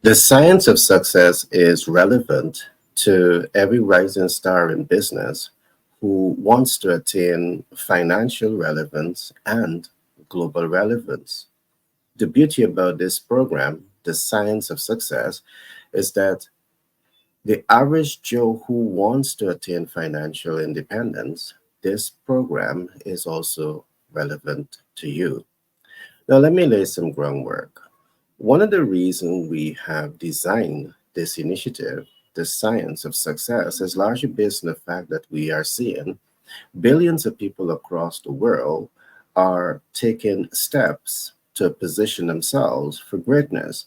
The science of success is relevant to every rising star in business who wants to attain financial relevance and global relevance. The beauty about this program, The Science of Success, is that the average Joe who wants to attain financial independence, this program is also relevant to you. Now, let me lay some groundwork. One of the reasons we have designed this initiative, the science of success, is largely based on the fact that we are seeing billions of people across the world are taking steps to position themselves for greatness.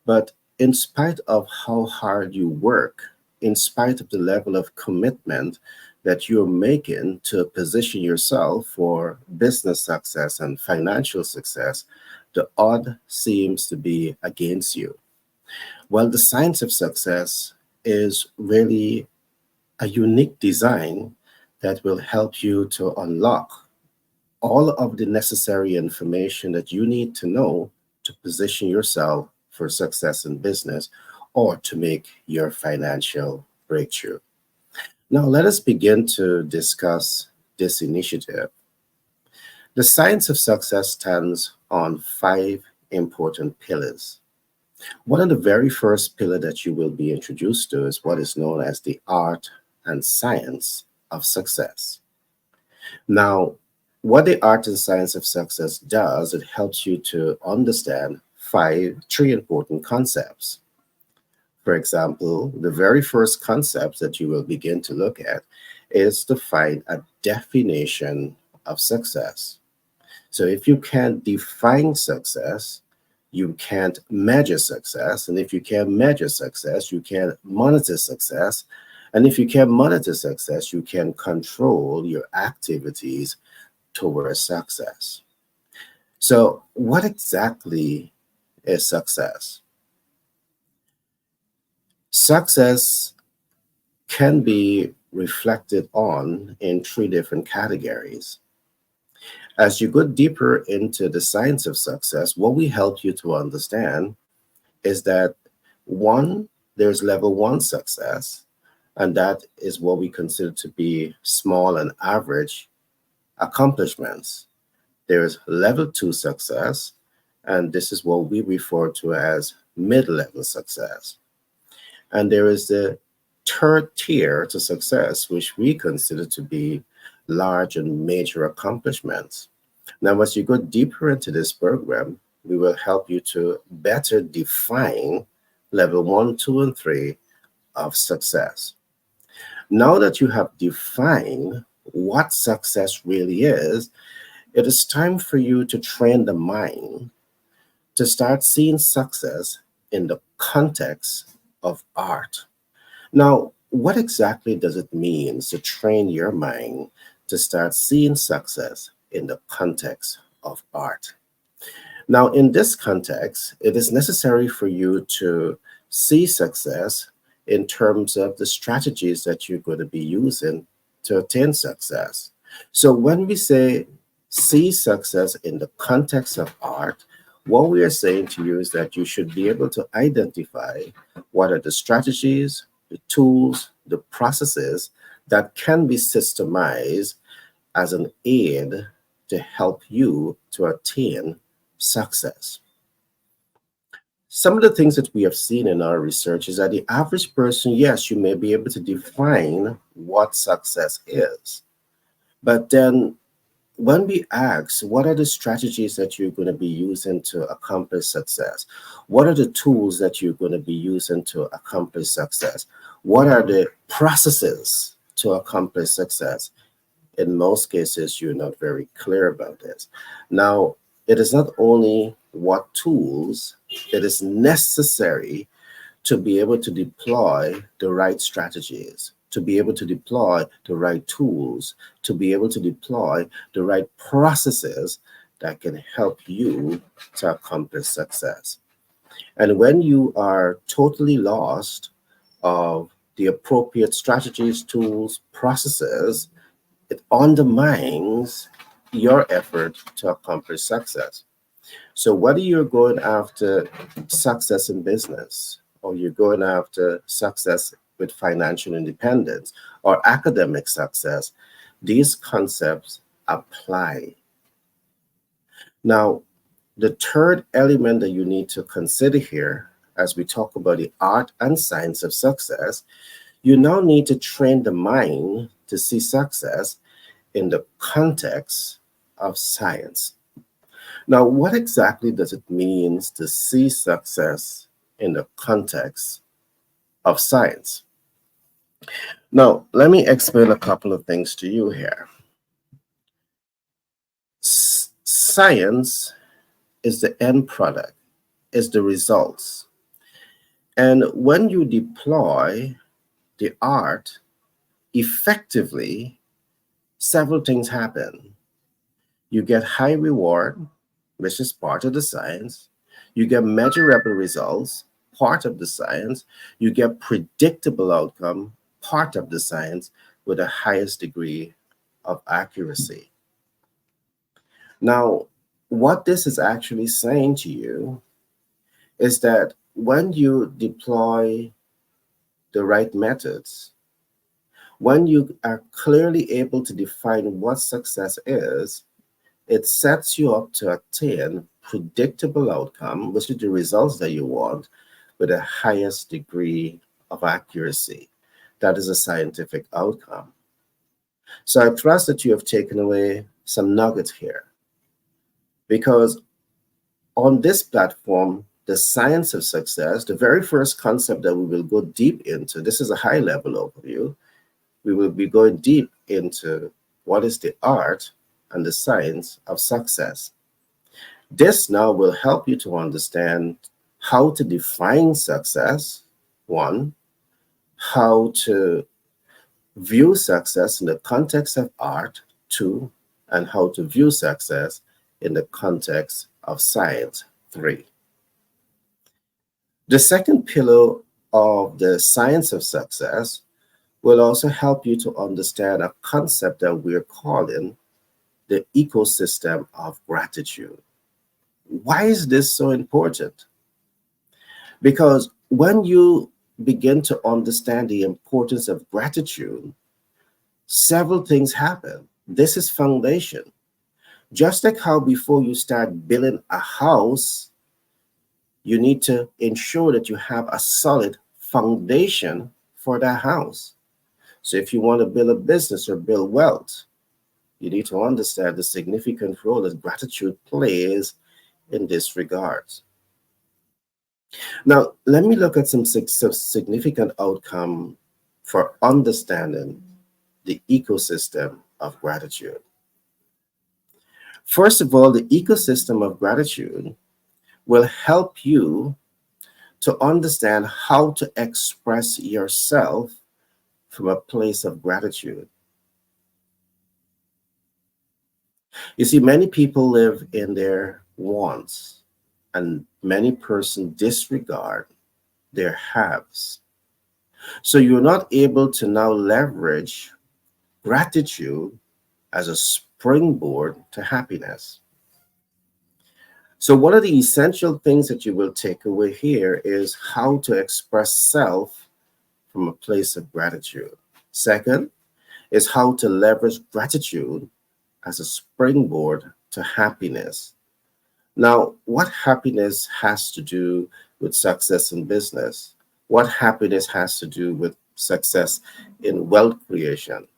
But in spite of how hard you work, in spite of the level of commitment that you're making to position yourself for business success and financial success, the odd seems to be against you. Well, the science of success is really a unique design that will help you to unlock all of the necessary information that you need to know to position yourself for success in business or to make your financial breakthrough. Now, let us begin to discuss this initiative. The science of success stands on five important pillars. One of the very first pillar that you will be introduced to is what is known as the art and science of success. Now, what the art and science of success does, it helps you to understand three important concepts. For example, the very first concept that you will begin to look at is to find a definition of success. So if you can't define success, you can't measure success. And if you can't measure success, you can't monitor success. And if you can't monitor success, you can control your activities towards success. So what exactly is success? Success can be reflected on in three different categories. As you go deeper into the science of success, what we help you to understand is that one, there's level one success, and that is what we consider to be small and average accomplishments. There's level two success, and this is what we refer to as mid-level success. And there is the third tier to success, which we consider to be large and major accomplishments. Now, as you go deeper into this program, we will help you to better define level one, two, and three of success. Now that you have defined what success really is, it is time for you to train the mind to start seeing success in the context of art. Now, what exactly does it mean to train your mind to start seeing success in the context of art? Now, in this context, it is necessary for you to see success in terms of the strategies that you're going to be using to attain success. So when we say see success in the context of art, what we are saying to you is that you should be able to identify what are the strategies, the tools, the processes that can be systemized as an aid to help you to attain success. Some of the things that we have seen in our research is that the average person, yes, you may be able to define what success is, but then when we ask, what are the strategies that you're going to be using to accomplish success? What are the tools that you're going to be using to accomplish success? What are the processes to accomplish success? In most cases, you're not very clear about this. Now, it is not only what tools it is necessary to be able to deploy the right strategies, to be able to deploy the right tools, to be able to deploy the right processes that can help you to accomplish success. And when you are totally lost of the appropriate strategies, tools, processes, it undermines your effort to accomplish success. So whether you're going after success in business, or you're going after success with financial independence or academic success, these concepts apply. Now, the third element that you need to consider here, as we talk about the art and science of success, you now need to train the mind to see success in the context of science. Now, what exactly does it mean to see success in the context of science? Now, let me explain a couple of things to you here. Science is the end product, is the results. And when you deploy the art effectively, several things happen. You get high reward, which is part of the science. You get measurable results, part of the science. You get predictable outcome, part of the science, with the highest degree of accuracy. Now, what this is actually saying to you is that when you deploy the right methods, when you are clearly able to define what success is, it sets you up to attain predictable outcome, which is the results that you want, with the highest degree of accuracy. That is a scientific outcome. So I trust that you have taken away some nuggets here, because on this platform, the science of success, the very first concept that we will go deep into, this is a high level overview. We will be going deep into what is the art and the science of success. This now will help you to understand how to define success, one, how to view success in the context of art, two, and how to view success in the context of science, three. The second pillar of the science of success will also help you to understand a concept that we're calling the ecosystem of gratitude. Why is this so important? Because when you begin to understand the importance of gratitude, several things happen. This is foundation. Just like how before you start building a house, you need to ensure that you have a solid foundation for that house. So if you want to build a business or build wealth, you need to understand the significant role that gratitude plays in this regard. Now, let me look at some significant outcome for understanding the ecosystem of gratitude. First of all, the ecosystem of gratitude will help you to understand how to express yourself from a place of gratitude. You see, many people live in their wants, and many persons disregard their haves. So you're not able to now leverage gratitude as a springboard to happiness. So one of the essential things that you will take away here is how to express self from a place of gratitude. Second is how to leverage gratitude as a springboard to happiness. Now, what happiness has to do with success in business? What happiness has to do with success in wealth creation?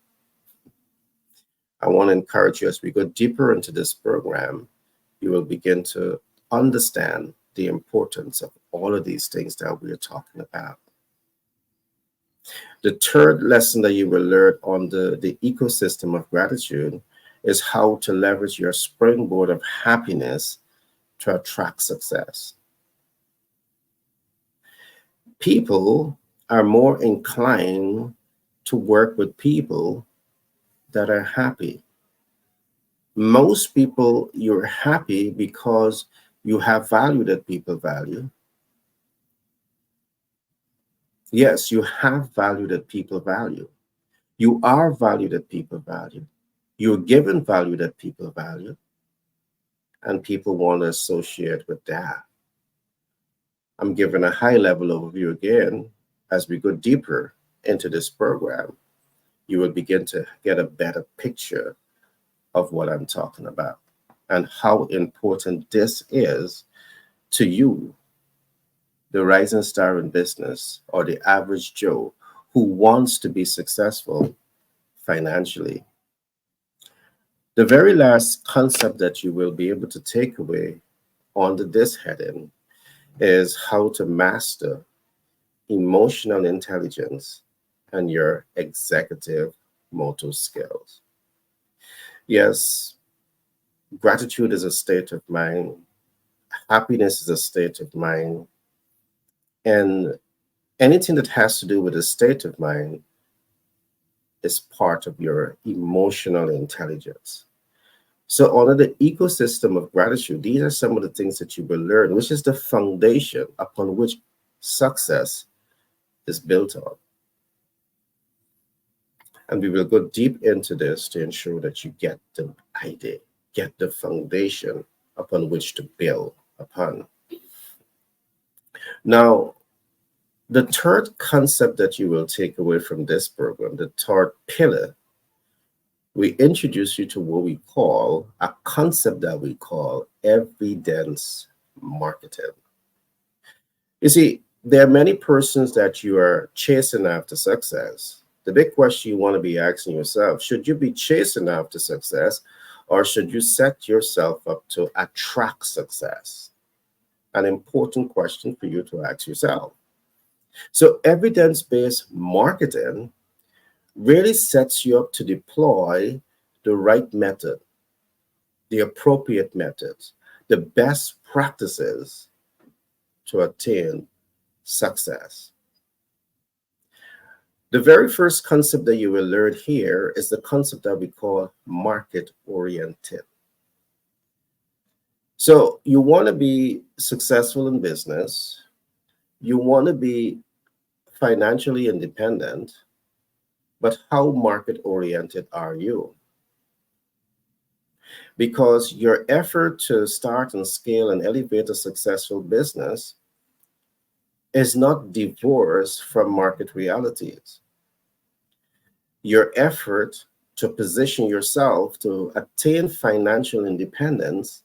I want to encourage you, as we go deeper into this program, you will begin to understand the importance of all of these things that we are talking about. The third lesson that you will learn on the ecosystem of gratitude is how to leverage your springboard of happiness to attract success. People are more inclined to work with people that are happy. Most people, you're happy because you have value that people value. Yes, you have value that people value. You are value that people value. You're given value that people value. and people want to associate with that. I'm giving a high level overview again. As we go deeper into this program, you will begin to get a better picture of what I'm talking about and how important this is to you, the rising star in business or the average Joe who wants to be successful financially. The very last concept that you will be able to take away under this heading is how to master emotional intelligence and your executive motor skills. Yes, gratitude is a state of mind, happiness is a state of mind, and anything that has to do with a state of mind is part of your emotional intelligence. So, under the ecosystem of gratitude, these are some of the things that you will learn, which is the foundation upon which success is built on. And we will go deep into this to ensure that you get the idea, get the foundation upon which to build upon. Now, the third concept that you will take away from this program, the third pillar, we introduce you to what we call a concept that we call evidence marketing. You see, there are many persons that you are chasing after success. The big question you want to be asking yourself, should you be chasing after success or should you set yourself up to attract success? An important question for you to ask yourself. So evidence-based marketing really sets you up to deploy the right method, the appropriate methods, the best practices to attain success. The very first concept that you will learn here is the concept that we call market oriented. So you want to be successful in business, you want to be financially independent, but how market oriented are you? Because your effort to start and scale and elevate a successful business is not divorced from market realities. Your effort to position yourself to attain financial independence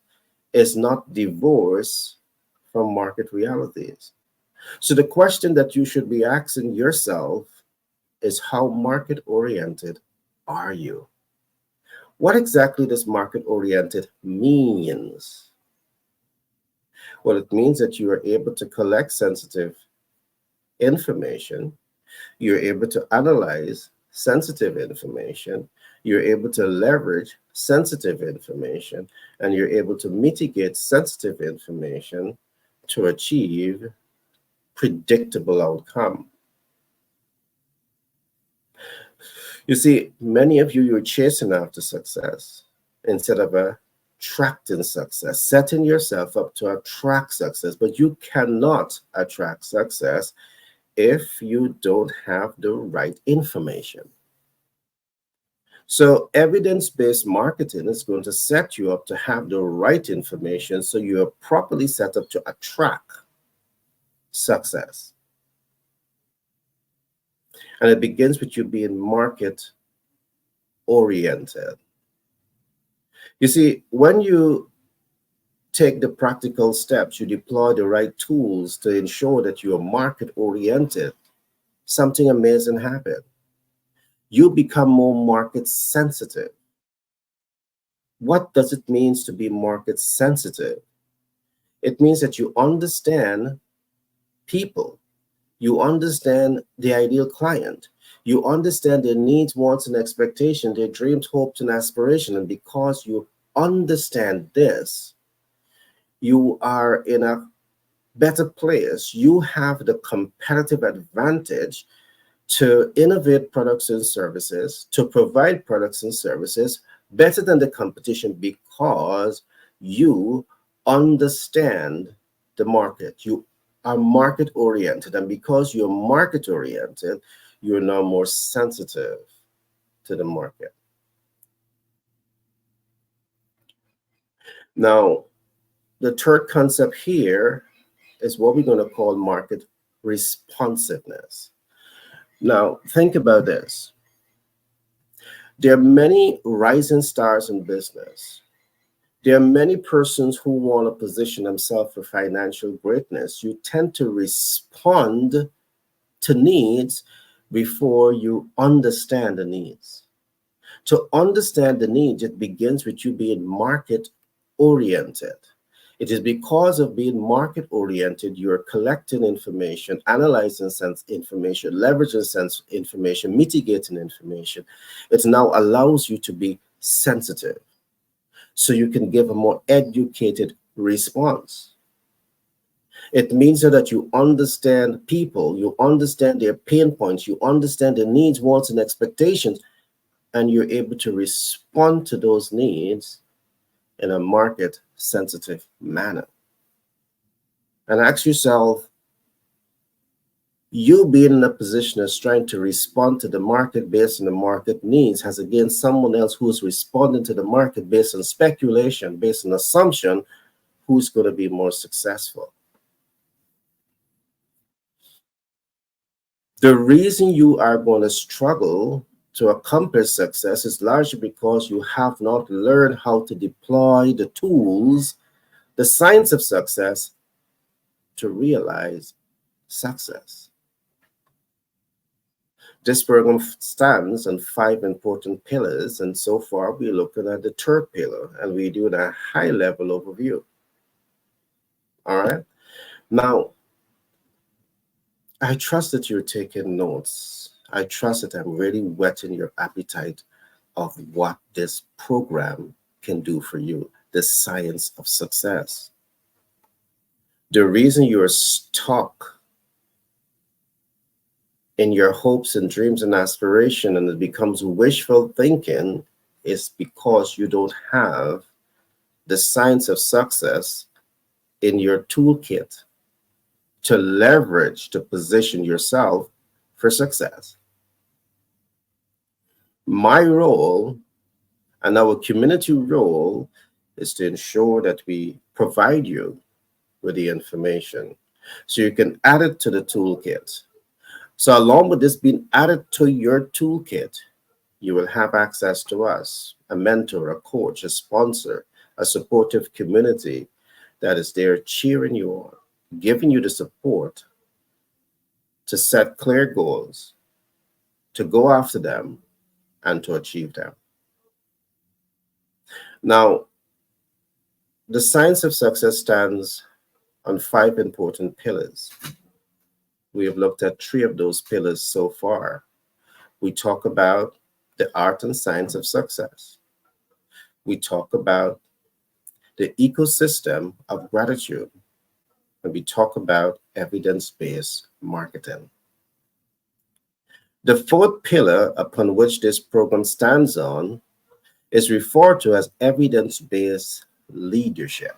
is not divorced from market realities. So the question that you should be asking yourself is how market oriented are you? What exactly does market oriented means? Well, it means that you are able to collect sensitive information, you're able to analyze sensitive information, you're able to leverage sensitive information, and you're able to mitigate sensitive information to achieve predictable outcome. You see, many of you, you're chasing after success instead of attracting success, setting yourself up to attract success, but you cannot attract success if you don't have the right information. So evidence-based marketing is going to set you up to have the right information so you are properly set up to attract success. And it begins with you being market oriented. You see, when you take the practical steps, you deploy the right tools to ensure that you are market oriented, something amazing happens. You become more market sensitive. What does it mean to be market sensitive? It means that you understand people, you understand the ideal client, you understand their needs, wants, and expectations, their dreams, hopes, and aspirations. And because you understand this, you are in a better place. You have the competitive advantage to innovate products and services, to provide products and services better than the competition because you understand the market. You are market oriented. And because you're market oriented, you're now more sensitive to the market. Now, the third concept here is what we're going to call market responsiveness. Now, think about this. There are many rising stars in business. There are many persons who want to position themselves for financial greatness. You tend to respond to needs before you understand the needs. To understand the needs, it begins with you being market oriented. It is because of being market oriented, you're collecting information, analyzing sense information, leveraging sense information, mitigating information. It now allows you to be sensitive so you can give a more educated response. It means that you understand people, you understand their pain points, you understand their needs, wants, and expectations, and you're able to respond to those needs in a market sensitive manner. And ask yourself, you being in a position as trying to respond to the market based on the market needs has again someone else who's responding to the market based on speculation, based on assumption, who's going to be more successful. The reason you are going to struggle to accomplish success is largely because you have not learned how to deploy the tools, the science of success, to realize success. This program stands on 5 important pillars, and so far we're looking at the third pillar, and we're doing a high-level overview. All right? Now, I trust that you're taking notes. I trust that I'm really whetting your appetite of what this program can do for you, the science of success. The reason you're stuck in your hopes and dreams and aspiration and it becomes wishful thinking is because you don't have the science of success in your toolkit to leverage to position yourself for success. My role and our community role is to ensure that we provide you with the information so you can add it to the toolkit. So along with this being added to your toolkit, you will have access to us, a mentor, a coach, a sponsor, a supportive community that is there cheering you on, giving you the support to set clear goals, to go after them, and to achieve them. Now, the science of success stands on 5 important pillars. We have looked at 3 of those pillars so far. We talk about the art and science of success. We talk about the ecosystem of gratitude. And we talk about evidence-based marketing. The 4th pillar upon which this program stands on is referred to as evidence-based leadership.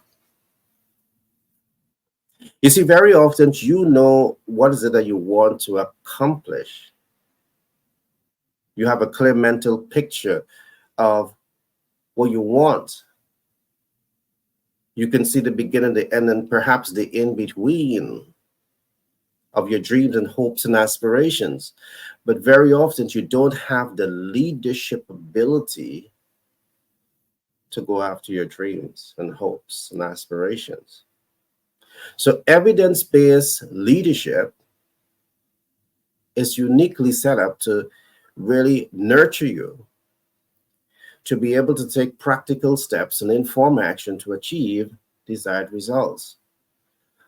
You see, very often you know what is it that you want to accomplish. You have a clear mental picture of what you want. You can see the beginning, the end, and perhaps the in-between of your dreams and hopes and aspirations. But very often you don't have the leadership ability to go after your dreams and hopes and aspirations. So evidence-based leadership is uniquely set up to really nurture you, to be able to take practical steps and inform action to achieve desired results.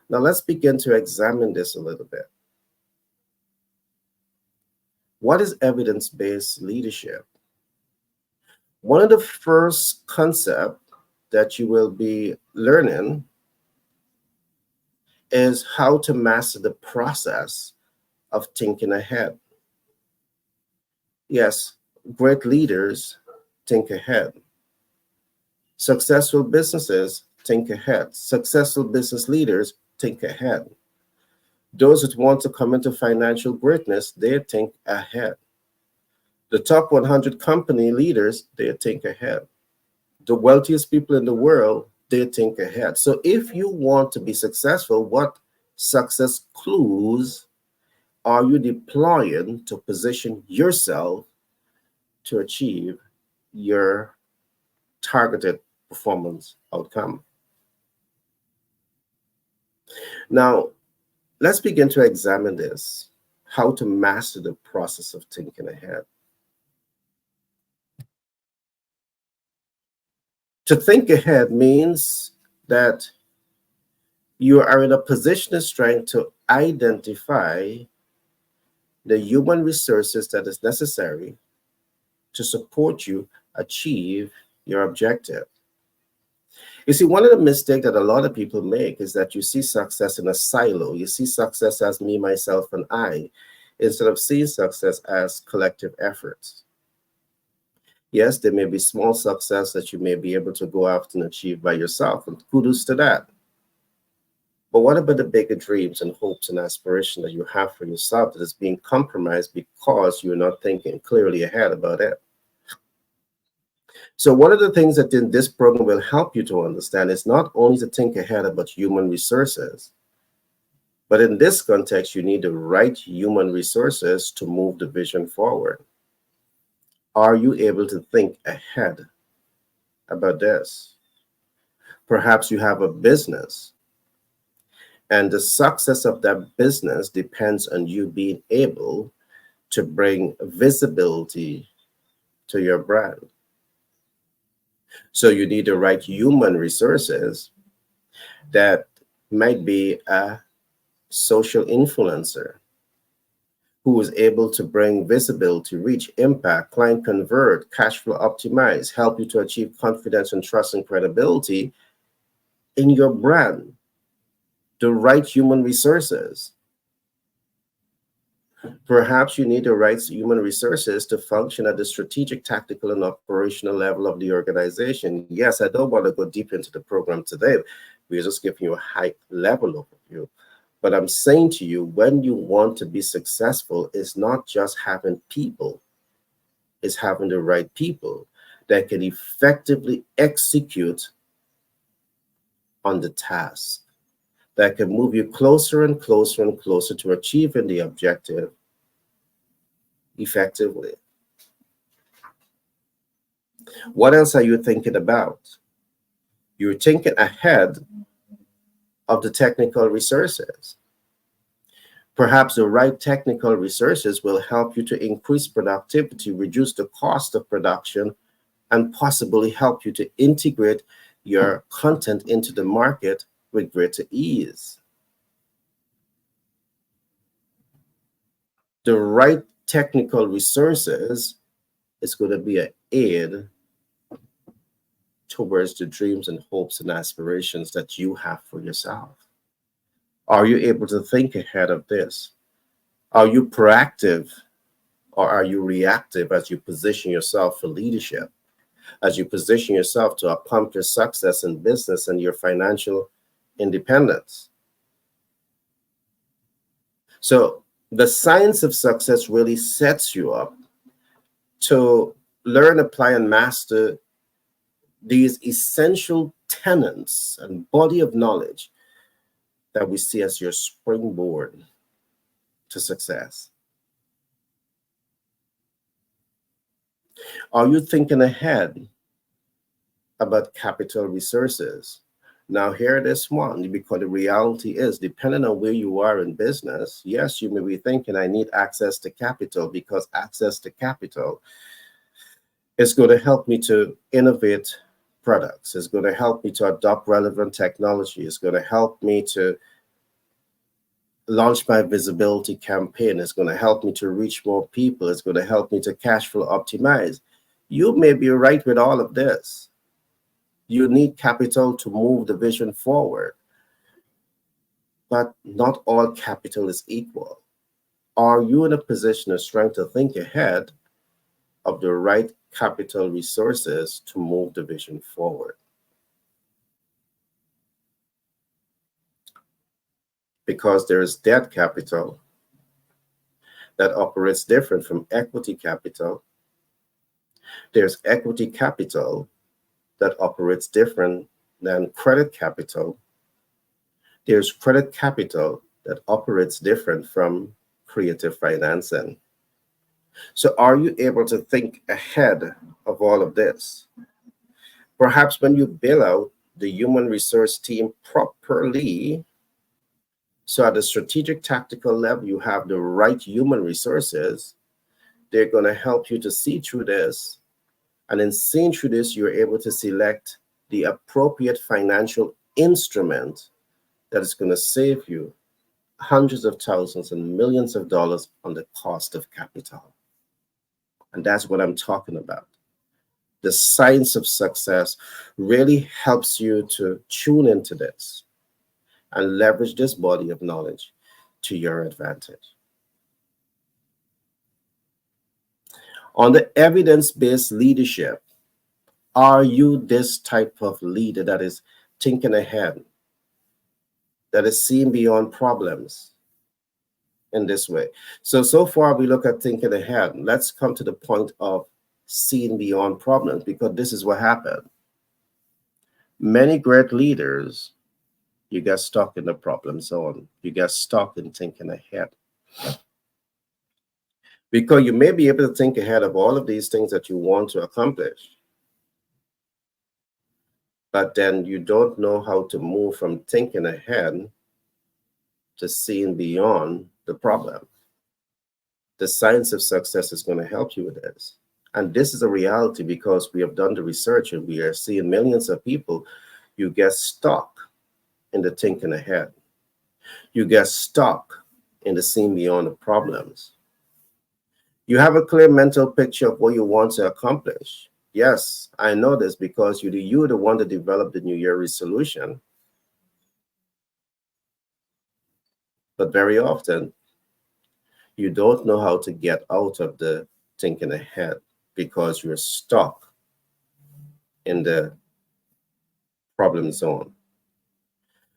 Now let's begin to examine this a little bit. What is evidence-based leadership? One of the first concepts that you will be learning is how to master the process of thinking ahead. Yes, great leaders think ahead. Successful businesses think ahead. Successful business leaders think ahead. Those that want to come into financial greatness, they think ahead. The top 100 company leaders, they think ahead. The wealthiest people in the world, they think ahead. So if you want to be successful, what success clues are you deploying to position yourself to achieve your targeted performance outcome? Now, let's begin to examine this, how to master the process of thinking ahead. To think ahead means that you are in a position of strength to identify the human resources that is necessary to support you achieve your objective. You see, one of the mistakes that a lot of people make is that you see success in a silo. You see success as me, myself, and I, instead of seeing success as collective efforts. Yes, there may be small success that you may be able to go after and achieve by yourself, and kudos to that. But what about the bigger dreams and hopes and aspirations that you have for yourself that is being compromised because you're not thinking clearly ahead about it? So one of the things that in this program will help you to understand is not only to think ahead about human resources, but in this context, you need the right human resources to move the vision forward. Are you able to think ahead about this? Perhaps you have a business, and the success of that business depends on you being able to bring visibility to your brand. So you need the right human resources that might be a social influencer who is able to bring visibility, reach, impact, client convert, cash flow optimize, help you to achieve confidence and trust and credibility in your brand. The right human resources. Perhaps you need the right human resources to function at the strategic, tactical, and operational level of the organization. Yes, I don't want to go deep into the program today. We're just giving you a high level overview. But I'm saying to you, when you want to be successful, it's not just having people, it's having the right people that can effectively execute on the task, that can move you closer and closer and closer to achieving the objective effectively. What else are you thinking about? You're thinking ahead of the technical resources. Perhaps the right technical resources will help you to increase productivity, reduce the cost of production, and possibly help you to integrate your content into the market with greater ease. The right technical resources is going to be an aid towards the dreams and hopes and aspirations that you have for yourself. Are you able to think ahead of this? Are you proactive or are you reactive as you position yourself for leadership, as you position yourself to accomplish success in business and your financial independence? So the science of success really sets you up to learn, apply, and master these essential tenets and body of knowledge that we see as your springboard to success. Are you thinking ahead about capital resources? Now, hear this one, because the reality is, depending on where you are in business, yes, you may be thinking, I need access to capital, because access to capital is going to help me to innovate products. It's going to help me to adopt relevant technology. It's going to help me to launch my visibility campaign. It's going to help me to reach more people. It's going to help me to cash flow optimize. You may be right with all of this. You need capital to move the vision forward. But not all capital is equal. Are you in a position of strength to think ahead of the right capital resources to move the vision forward? Because there is debt capital that operates different from equity capital. There's equity capital that operates different than credit capital. There's credit capital that operates different from creative financing. So, are you able to think ahead of all of this? Perhaps when you build out the human resource team properly, so at the strategic tactical level, you have the right human resources, they're going to help you to see through this. And in seeing through this, you're able to select the appropriate financial instrument that is going to save you hundreds of thousands and millions of dollars on the cost of capital. And that's what I'm talking about. The science of success really helps you to tune into this and leverage this body of knowledge to your advantage. On the evidence-based leadership, are you this type of leader that is thinking ahead, that is seeing beyond problems in this way? So far we look at thinking ahead. Let's come to the point of seeing beyond problems, because this is what happened. Many great leaders, you get stuck in the problem zone. You get stuck in thinking ahead. Because you may be able to think ahead of all of these things that you want to accomplish, but then you don't know how to move from thinking ahead to seeing beyond the problem. The science of success is going to help you with this. And this is a reality because we have done the research and we are seeing millions of people. You get stuck in the thinking ahead. You get stuck in the seeing beyond the problems. You have a clear mental picture of what you want to accomplish. Yes, I know this because you're the one that developed the New Year resolution. But very often, you don't know how to get out of the thinking ahead because you're stuck in the problem zone.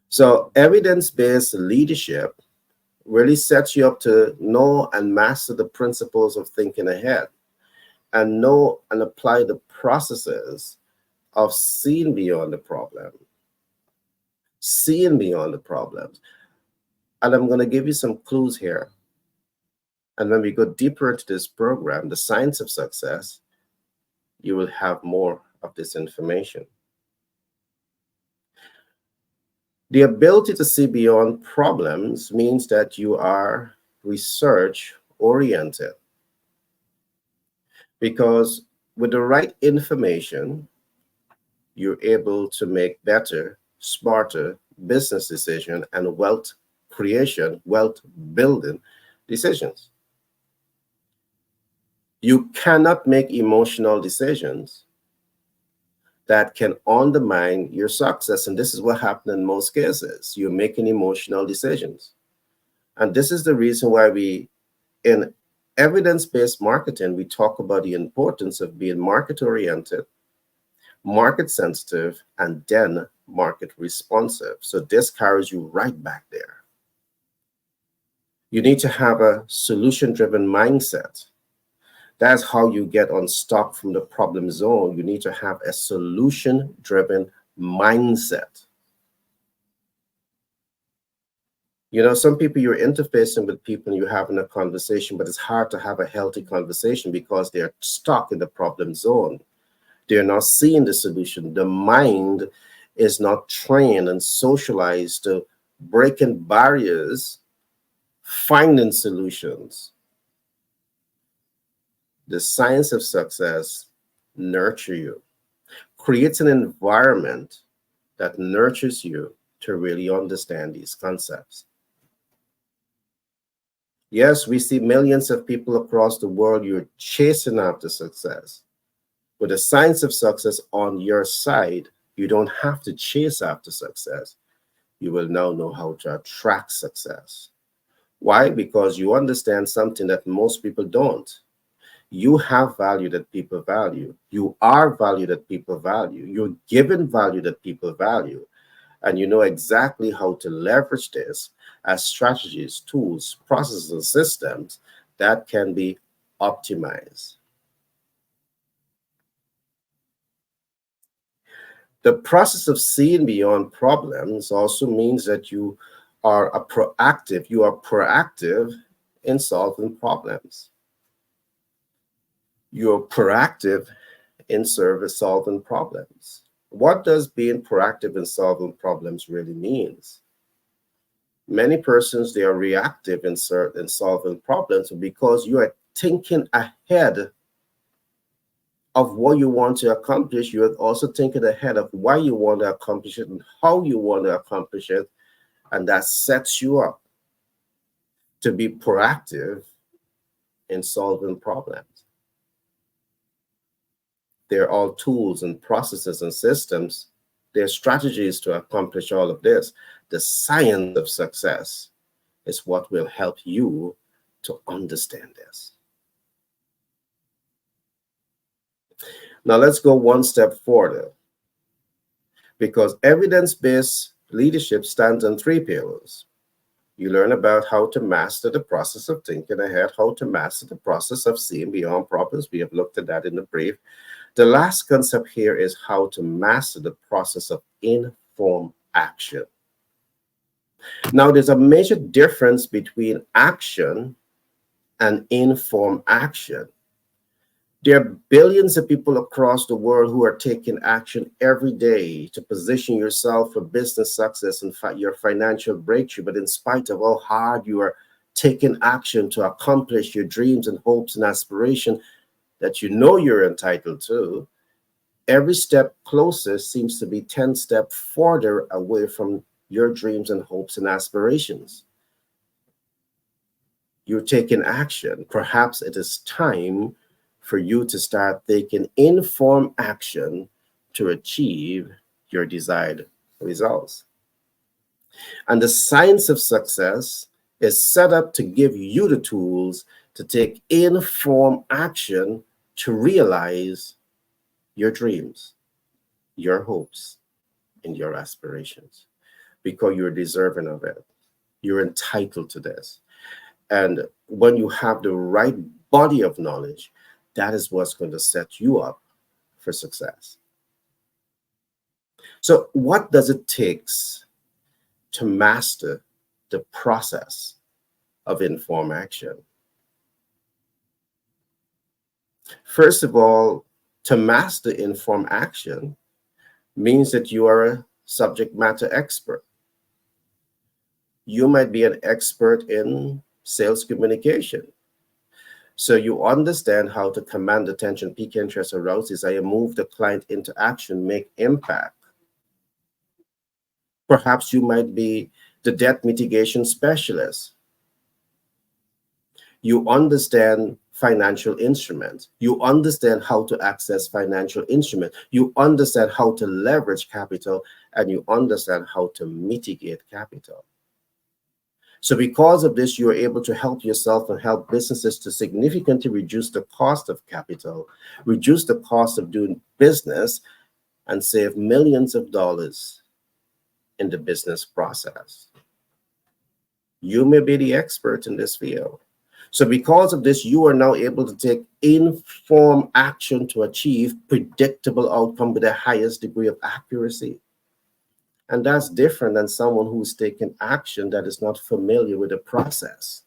So evidence-based leadership really sets you up to know and master the principles of thinking ahead and know and apply the processes of seeing beyond the problem, seeing beyond the problems. And I'm going to give you some clues here. And when we go deeper into this program, the science of success, you will have more of this information. The ability to see beyond problems means that you are research oriented, because with the right information, you're able to make better, smarter business decisions and wealth creation, wealth building decisions. You cannot make emotional decisions that can undermine your success. And this is what happened in most cases. You're making emotional decisions. And this is the reason why in evidence-based marketing, we talk about the importance of being market-oriented, market sensitive, and then market responsive. So this carries you right back there. You need to have a solution-driven mindset. That's how you get unstuck from the problem zone. You need to have a solution-driven mindset. You know, some people, you're interfacing with people and you're having a conversation, but it's hard to have a healthy conversation because they're stuck in the problem zone. They're not seeing the solution. The mind is not trained and socialized to breaking barriers, finding solutions. The science of success nurture you, creates an environment that nurtures you to really understand these concepts. Yes, we see millions of people across the world, you're chasing after success. With the science of success on your side, you don't have to chase after success. You will now know how to attract success. Why? Because you understand something that most people don't. You have value that people value. You are value that people value. You're given value that people value. And you know exactly how to leverage this as strategies, tools, processes, and systems that can be optimized. The process of seeing beyond problems also means that you are proactive in solving problems. You're proactive in service solving problems. What does being proactive in solving problems really means? Many persons, they are reactive in solving problems because you are thinking ahead of what you want to accomplish. You're also thinking ahead of why you want to accomplish it and how you want to accomplish it. And that sets you up to be proactive in solving problems. They're all tools and processes and systems. They're strategies to accomplish all of this. The science of success is what will help you to understand this. Now let's go one step further, because evidence-based leadership stands on three pillars. You learn about how to master the process of thinking ahead, how to master the process of seeing beyond problems. We have looked at that in the brief. The last concept here is how to master the process of informed action. Now, there's a major difference between action and informed action. There are billions of people across the world who are taking action every day to position yourself for business success and your financial breakthrough. But in spite of how hard you are taking action to accomplish your dreams and hopes and aspirations that you know you're entitled to, every step closer seems to be 10 steps further away from your dreams and hopes and aspirations. You're taking action. Perhaps it is time for you to start taking informed action to achieve your desired results. And the science of success is set up to give you the tools to take informed action to realize your dreams, your hopes, and your aspirations, because you're deserving of it. You're entitled to this. And when you have the right body of knowledge, that is what's going to set you up for success. So what does it take to master the process of informed action? First of all, to master informed action means that you are a subject matter expert. You might be an expert in sales communication. So you understand how to command attention, pique interest, arouse desire, move the client into action, make impact. Perhaps you might be the debt mitigation specialist. You understand financial instruments. You understand how to access financial instruments. You understand how to leverage capital, and you understand how to mitigate capital. So because of this, you are able to help yourself and help businesses to significantly reduce the cost of capital, reduce the cost of doing business, and save millions of dollars in the business process. You may be the expert in this field. So because of this, you are now able to take informed action to achieve predictable outcome with the highest degree of accuracy. And that's different than someone who's taking action that is not familiar with the process.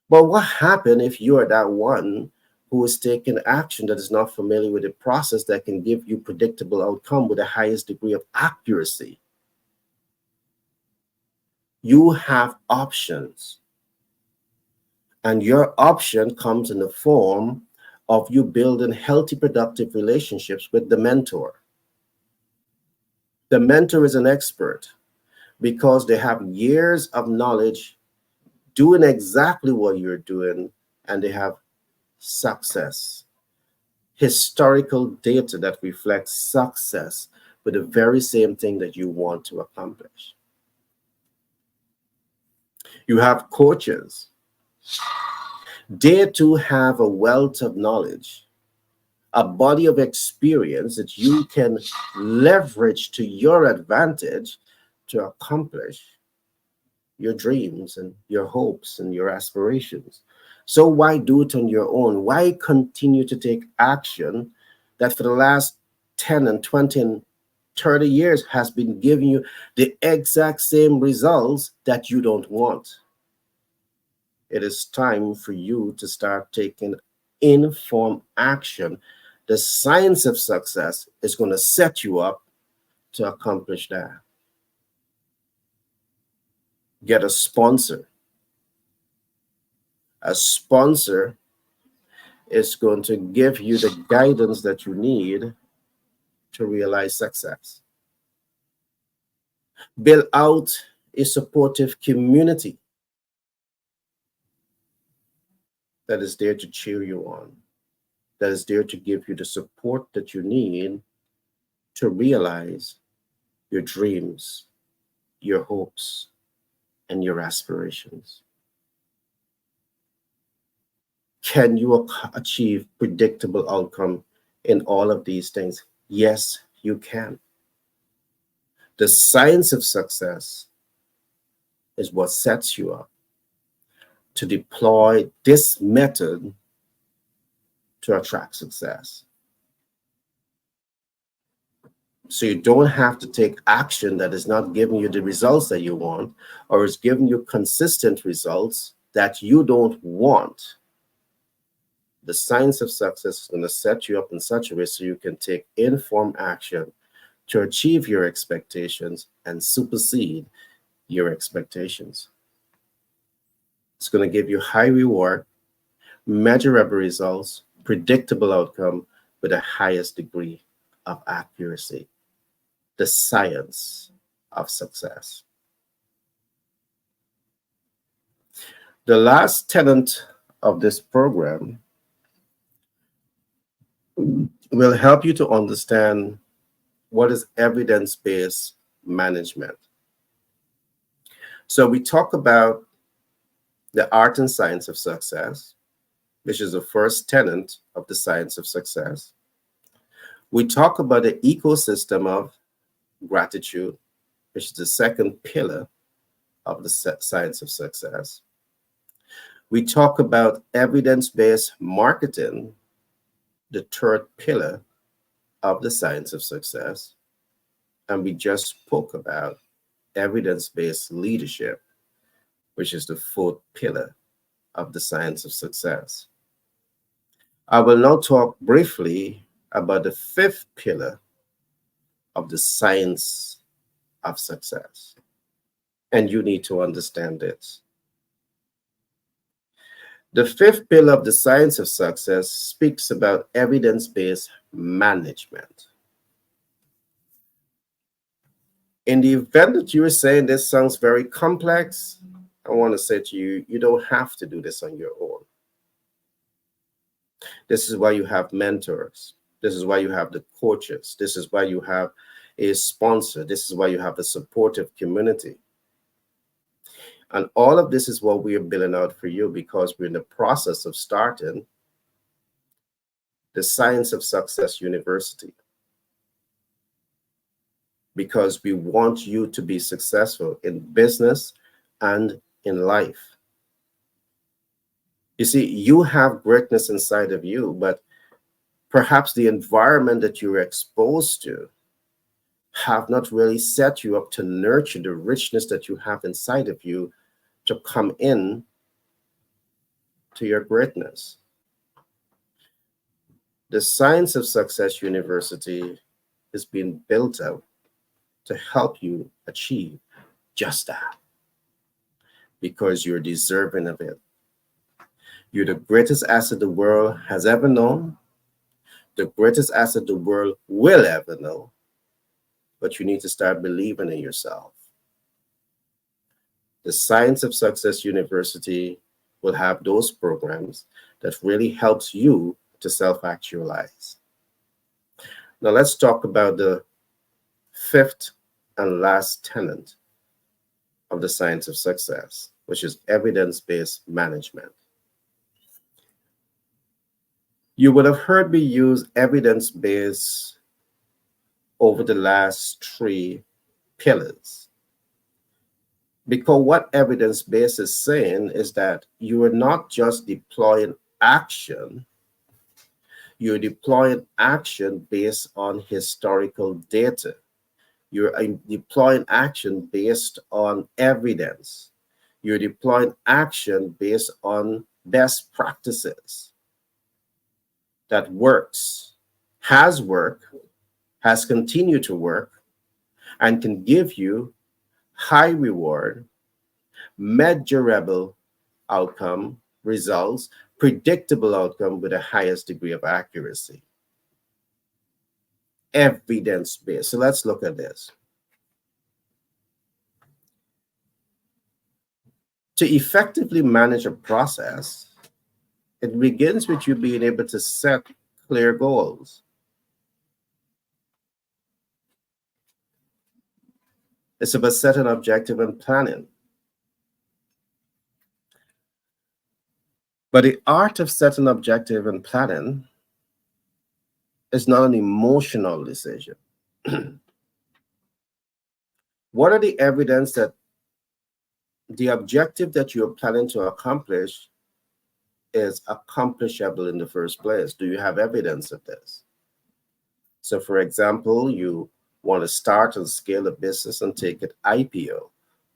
But what happens if you are that one who is taking action that is not familiar with the process that can give you predictable outcome with the highest degree of accuracy? You have options. And your option comes in the form of you building healthy, productive relationships with the mentor. The mentor is an expert because they have years of knowledge doing exactly what you're doing, and they have success, historical data that reflects success with the very same thing that you want to accomplish. You have coaches. They too have a wealth of knowledge, a body of experience that you can leverage to your advantage to accomplish your dreams and your hopes and your aspirations. So why do it on your own? Why continue to take action that for the last 10 and 20 and 30 years has been giving you the exact same results that you don't want. It is time for you to start taking informed action. The science of success is going to set you up to accomplish that. Get a sponsor. A sponsor is going to give you the guidance that you need to realize success. Build out a supportive community that is there to cheer you on, that is there to give you the support that you need to realize your dreams, your hopes, and your aspirations. Can you achieve predictable outcome in all of these things? Yes, you can. The science of success is what sets you up to deploy this method to attract success. So you don't have to take action that is not giving you the results that you want, or is giving you consistent results that you don't want. The science of success is going to set you up in such a way so you can take informed action to achieve your expectations and supersede your expectations. It's going to give you high reward, measurable results, predictable outcome with the highest degree of accuracy. The science of success. The last tenet of this program will help you to understand what is evidence-based management. So we talk about the art and science of success, which is the first tenet of the science of success. We talk about the ecosystem of gratitude, which is the second pillar of the science of success. We talk about evidence-based marketing, the third pillar of the science of success. And we just spoke about evidence-based leadership, which is the fourth pillar of the science of success. I will now talk briefly about the fifth pillar of the science of success. And you need to understand this. The fifth pillar of the science of success speaks about evidence-based management. In the event that you are saying this sounds very complex, I want to say to you, you don't have to do this on your own. This is why you have mentors. This is why you have the coaches. This is why you have a sponsor. This is why you have a supportive community. And all of this is what we are building out for you, because we're in the process of starting the Science of Success University. Because we want you to be successful in business and in life. You see, you have greatness inside of you, but perhaps the environment that you're exposed to have not really set you up to nurture the richness that you have inside of you to come in to your greatness. The Science of Success University is being built out to help you achieve just that, because you're deserving of it. You're the greatest asset the world has ever known, the greatest asset the world will ever know, but you need to start believing in yourself. The Science of Success University will have those programs that really helps you to self-actualize. Now let's talk about the fifth and last tenet of the science of success, which is evidence-based management. You would have heard me use evidence-based over the last three pillars. Because what evidence-based is saying is that you are not just deploying action, you're deploying action based on historical data. You're deploying action based on evidence. You're deploying action based on best practices that works, has worked, has continued to work, and can give you high reward, measurable outcome, results, predictable outcome with the highest degree of accuracy. Evidence based. So let's look at this. To effectively manage a process, it begins with you being able to set clear goals. It's about setting objective and planning. But the art of setting objective and planning is not an emotional decision. What are the evidence that the objective that you're planning to accomplish is accomplishable in the first place? Do you have evidence of this? So, for example, you want to start and scale a business and take it IPO.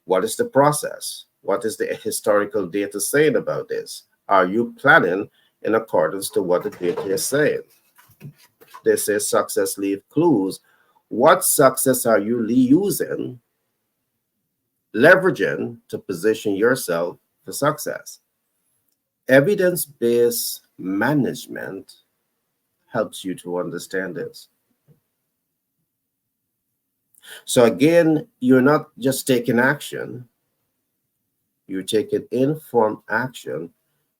What is the process? What is the historical data saying about this? Are you planning in accordance to what the data is saying? They say success leave clues. What success are you using, leveraging to position yourself for success? Evidence-based management helps you to understand this. So again, you're not just taking action, you're taking informed action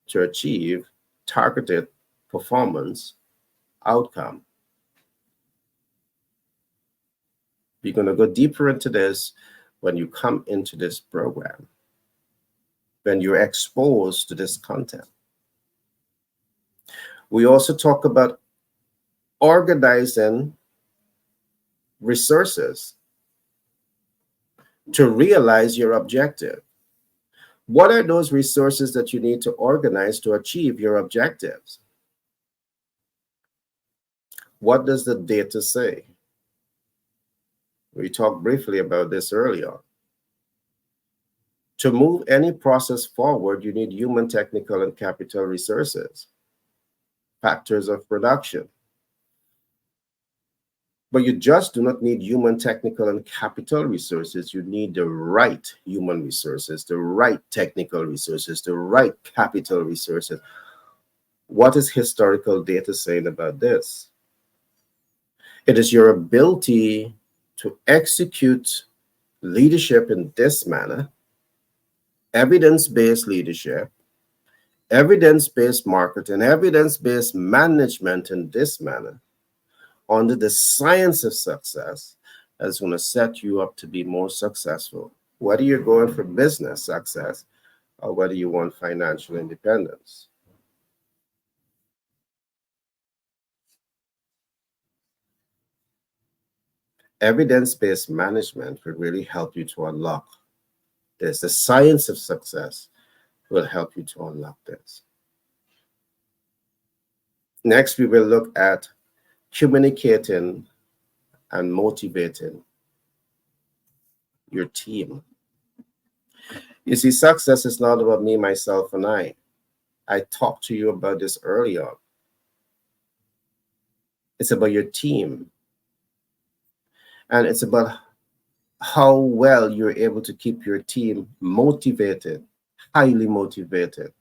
to achieve targeted performance outcome. We're going to go deeper into this when you come into this program, when you're exposed to this content. We also talk about organizing resources to realize your objective. What are those resources that you need to organize to achieve your objectives? What does the data say? We talked briefly about this earlier. To move any process forward, you need human, technical, and capital resources, factors of production. But you just do not need human, technical, and capital resources. You need the right human resources, the right technical resources, the right capital resources. What is historical data saying about this? It is your ability to execute leadership in this manner, evidence-based leadership, evidence-based marketing, evidence-based management in this manner, under the science of success, is going to set you up to be more successful, whether you're going for business success or whether you want financial independence. Evidence-based management will really help you to unlock this. The science of success will help you to unlock this. Next, we will look at communicating and motivating your team. You see, success is not about me, myself, and I. I talked to you about this earlier. It's about your team. And it's about how well you're able to keep your team motivated, highly motivated,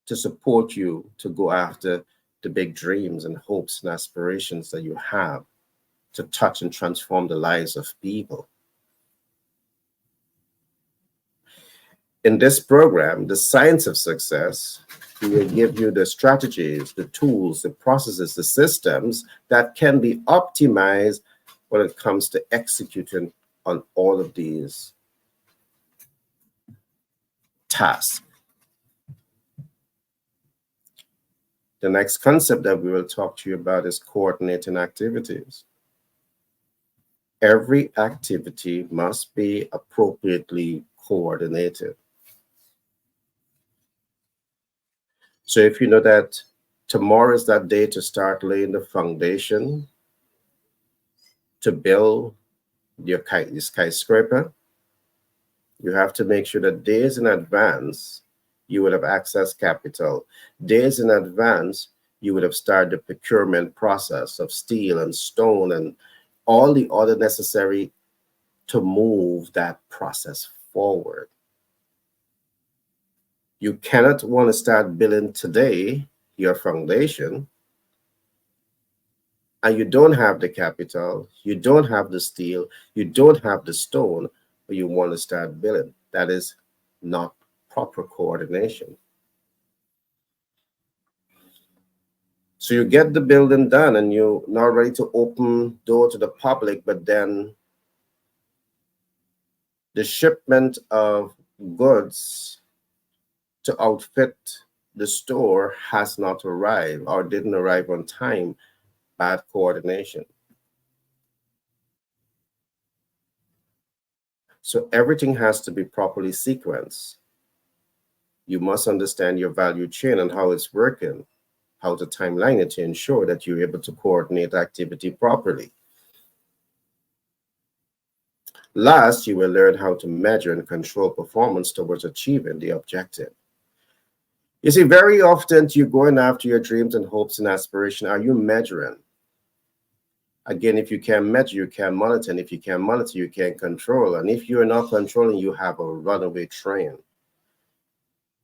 to support you to go after the big dreams and hopes and aspirations that you have to touch and transform the lives of people. In this program, the science of success, we will give you the strategies, the tools, the processes, the systems that can be optimized when it comes to executing on all of these tasks. The next concept that we will talk to you about is coordinating activities. Every activity must be appropriately coordinated. So if you know that tomorrow is that day to start laying the foundation to build your skyscraper, you have to make sure that days in advance you would have access capital. Days in advance, you would have started the procurement process of steel and stone and all the other necessary to move that process forward. You cannot want to start building today your foundation and you don't have the capital, you don't have the steel, you don't have the stone, but you want to start building. That is not proper coordination. So you get the building done and you're not ready to open door to the public, but then the shipment of goods to outfit the store has not arrived or didn't arrive on time. Bad coordination. So everything has to be properly sequenced. You must understand your value chain and how it's working, how to timeline it to ensure that you're able to coordinate activity properly. Last, you will learn how to measure and control performance towards achieving the objective. You see, very often you're going after your dreams and hopes and aspiration. Are you measuring? Again, if you can't measure, you can't monitor. And if you can't monitor, you can't control. And if you're not controlling, you have a runaway train.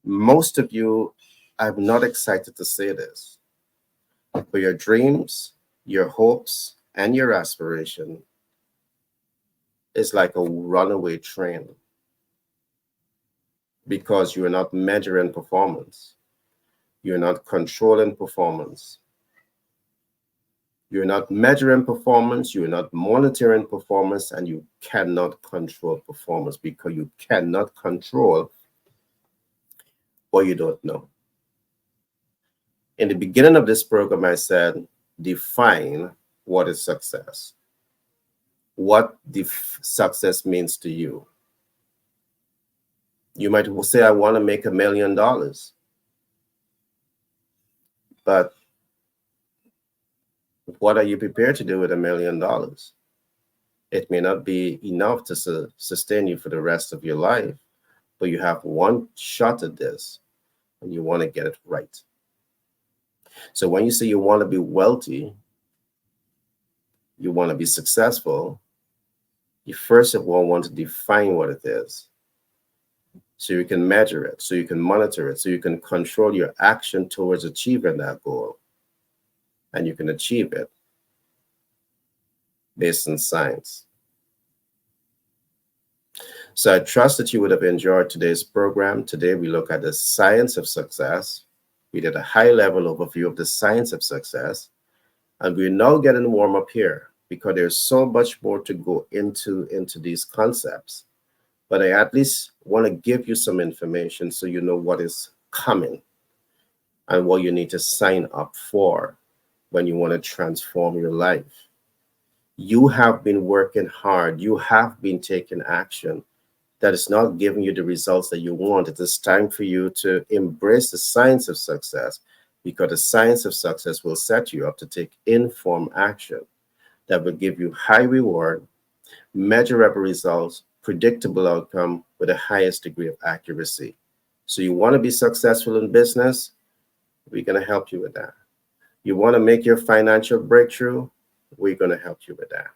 Most of you, I'm not excited to say this, but your dreams, your hopes, and your aspiration is like a runaway train because you're not measuring performance. You're not controlling performance. You're not measuring performance, you're not monitoring performance, and you cannot control performance because you cannot control what you don't know. In the beginning of this program, I said, define what is success. What success means to you. You might say, I want to make $1 million. But what are you prepared to do with $1 million? It may not be enough to sustain you for the rest of your life, but you have one shot at this and you want to get it right. So when you say you want to be wealthy, you want to be successful, you first of all want to define what it is so you can measure it, so you can monitor it, so you can control your action towards achieving that goal. And you can achieve it based on science. So I trust that you would have enjoyed today's program. Today we look at the science of success. We did a high-level overview of the science of success. And we're now getting warm up here because there's so much more to go into these concepts. But I at least want to give you some information so you know what is coming and what you need to sign up for when you want to transform your life. You have been working hard. You have been taking action that is not giving you the results that you want. It is time for you to embrace the science of success because the science of success will set you up to take informed action that will give you high reward, measurable results, predictable outcome with the highest degree of accuracy. So you want to be successful in business? We're going to help you with that. You want to make your financial breakthrough? We're going to help you with that.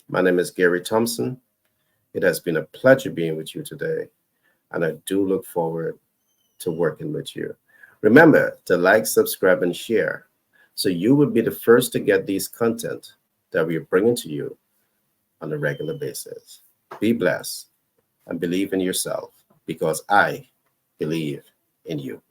My name is Gary Thompson. It has been a pleasure being with you today, and I do look forward to working with you. Remember to like, subscribe, and share so you will be the first to get these content that we are bringing to you on a regular basis. Be blessed and believe in yourself because I believe in you.